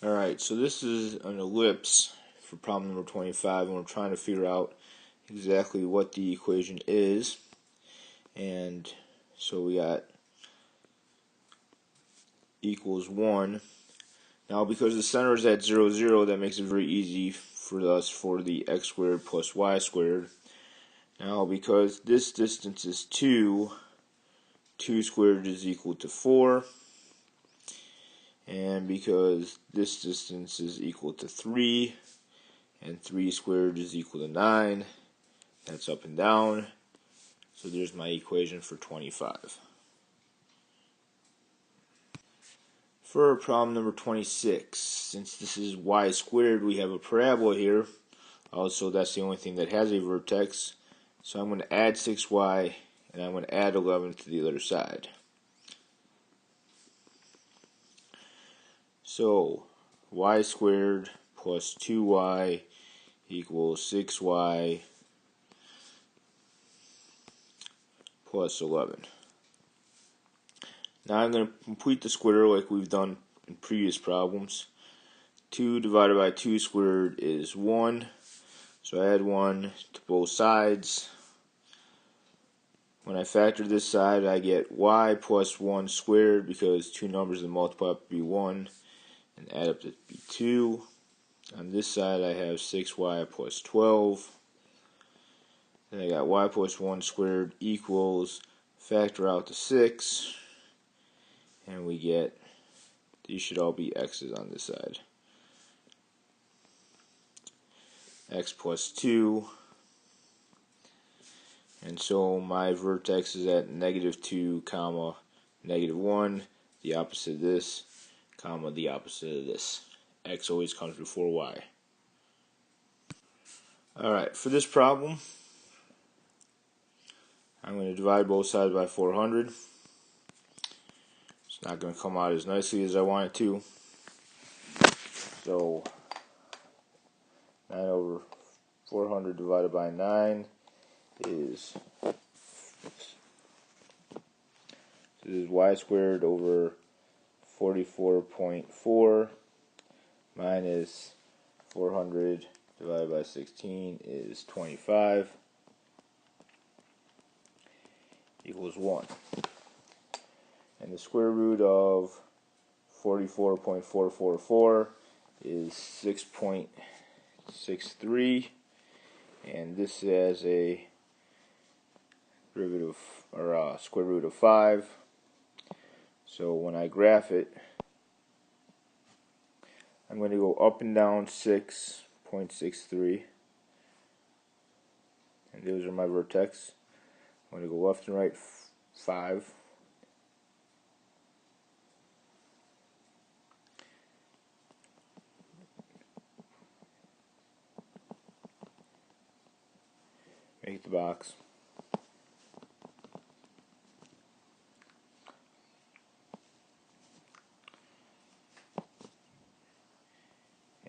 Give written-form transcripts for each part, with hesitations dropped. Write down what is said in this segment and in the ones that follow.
Alright, so this is an ellipse for problem number 25, and we're trying to figure out exactly what the equation is. And so we got equals 1. Now, because the center is at 0, 0, that makes it very easy for us for the x squared plus y squared. Now, because this distance is 2, 2 squared is equal to 4. And because this distance is equal to 3, and 3 squared is equal to 9, that's up and down. So there's my equation for 25. For problem number 26, since this is y squared, we have a parabola here. Also, that's the only thing that has a vertex. So I'm going to add 6y, and I'm going to add 11 to the other side. So y squared plus 2y equals 6y plus 11. Now I'm going to complete the square like we've done in previous problems. 2 divided by 2 squared is 1. So I add 1 to both sides. When I factor this side, I get y plus 1 squared, because two numbers that multiply up to be 1 and add up to be 2. On this side, I have 6y plus 12. Then I got y plus 1 squared equals, factor out the 6, and we get, these should all be x's on this side. X plus 2. And so my vertex is at -2, comma, -1, the opposite of this, comma, the opposite of this. X always comes before y. Alright, for this problem, I'm going to divide both sides by 400. It's not going to come out as nicely as I want it to. So 9 over 400 divided by 9 is, this is y squared over 44.4 minus 400 divided by 16 is 25 equals 1. And the square root of 44.444 is 6.63, and this has a derivative, or a square root of 5. So when I graph it, I'm going to go up and down 6.63, and those are my vertex. I'm going to go left and right 5. Make the box.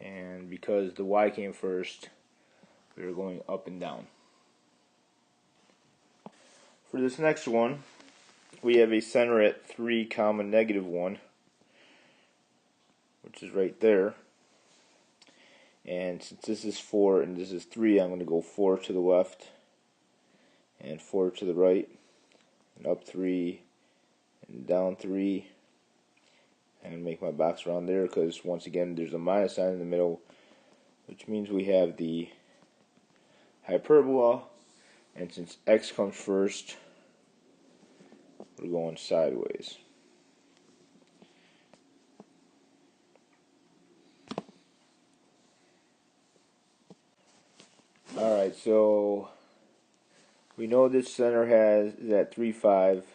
And because the y came first, we are going up and down. For this next one, we have a center at 3, comma, -1, which is right there. And since this is 4 and this is 3, I'm going to go 4 to the left and 4 to the right, and up 3 and down 3. I'm going to make my box around there because, once again, there's a minus sign in the middle, which means we have the hyperbola, and since x comes first, we're going sideways. Alright, so we know this center is at 3, 5,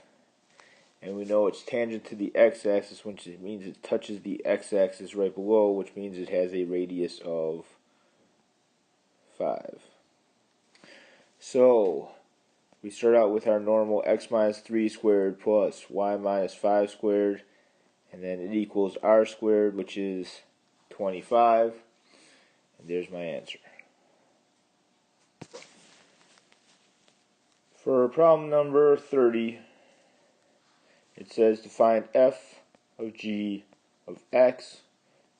and we know it's tangent to the x-axis, which means it touches the x-axis right below, which means it has a radius of 5. So we start out with our normal x minus 3 squared plus y minus 5 squared, and then it equals r squared, which is 25, and there's my answer. For problem number 30, it says to find f of g of x,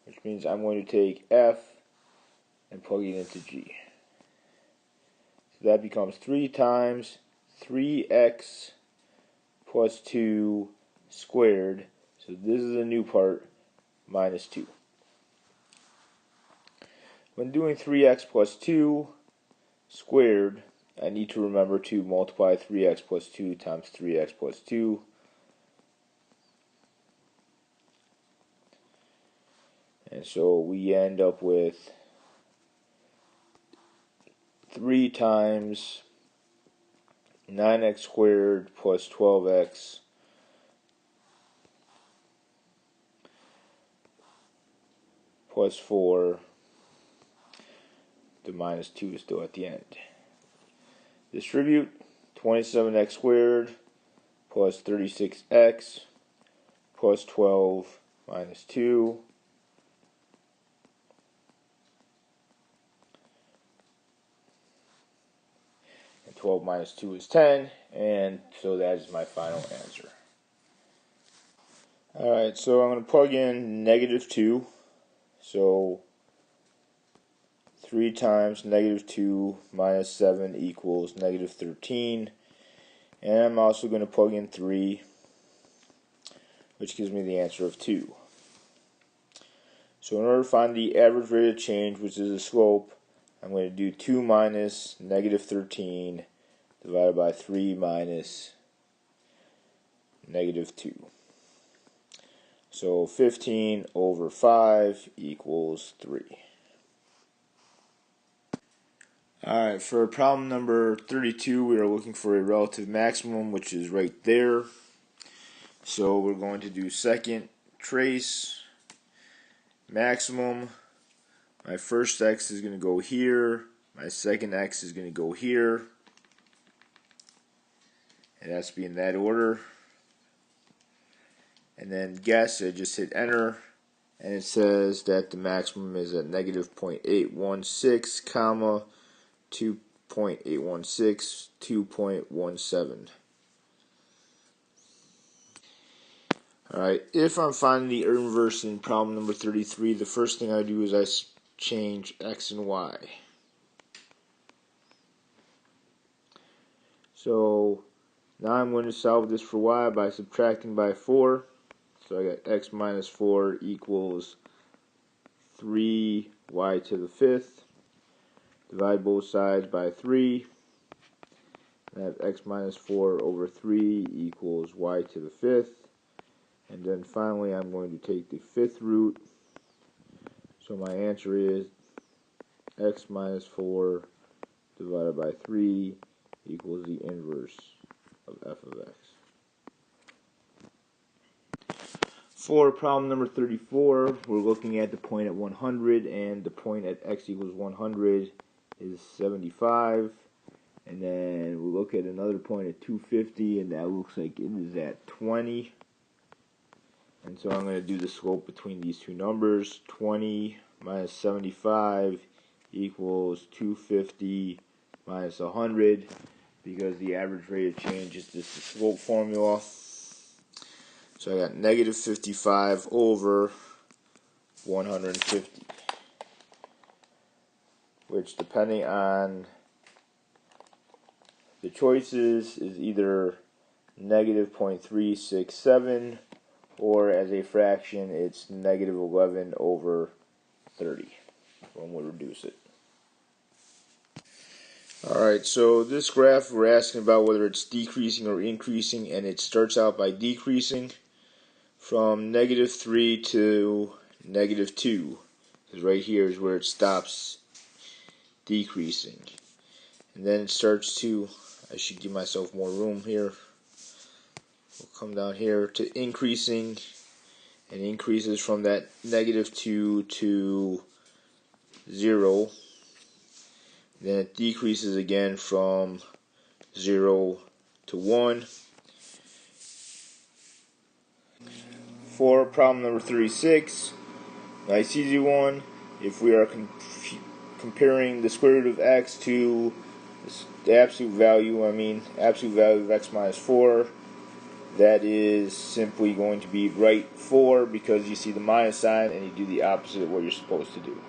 which which means I'm going to take f and plug it into g. So that becomes 3 times 3x plus 2 squared. So this is the new part, minus 2. When doing 3x plus 2 squared, I need to remember to multiply 3x plus 2 times 3x plus 2. And so we end up with 3 times 9x squared plus 12x plus 4. The minus 2 is still at the end. Distribute 27x squared plus 36x plus 12 minus 2. And 12 minus 2 is 10, and so that is my final answer. Alright, so I'm going to plug in negative 2. So 3 times negative 2 minus 7 equals negative 13. And I'm also going to plug in 3, which gives me the answer of 2. So in order to find the average rate of change, which is the slope, I'm going to do 2 minus negative 13 divided by 3 minus negative 2. So 15 over 5 equals 3. Alright, for problem number 32, we are looking for a relative maximum, which is right there. So we're going to do second trace maximum. My first x is going to go here. My second x is going to go here. It has to be in that order. And then guess, I just hit enter. And it says that the maximum is at negative 0.816, comma, 2.816, 2.17. Alright, if I'm finding the inverse in problem number 33, the first thing I do is I change x and y. So now I'm going to solve this for y by subtracting by 4. So I got x minus 4 equals 3y to the 5th. Divide both sides by 3. I have x minus 4 over 3 equals y to the 5th. And then finally I'm going to take the 5th root. So my answer is x minus 4 divided by 3 equals the inverse of f of x. For problem number 34, we're looking at the point at 100, and the point at x equals 100 is 75. And then we look at another point at 250, and that looks like it is at 20. And so I'm going to do the slope between these two numbers. 20 minus 75 equals 250 minus 100, because the average rate of change is just the slope formula. So I got negative 55 over 150, which, depending on the choices, is either negative 0.367, or as a fraction, it's negative 11 over 30 when we reduce it. Alright, so this graph, we're asking about whether it's decreasing or increasing, and it starts out by decreasing from negative 3 to negative 2, because right here is where it stops decreasing. And then it starts to, I should give myself more room here, we'll come down here to increasing, and increases from that negative 2 to 0. Then it decreases again from 0 to 1. For problem number 36, nice easy one. If we are comparing the square root of x to the absolute value, absolute value of x minus 4, that is simply going to be right 4 because you see the minus sign and you do the opposite of what you're supposed to do.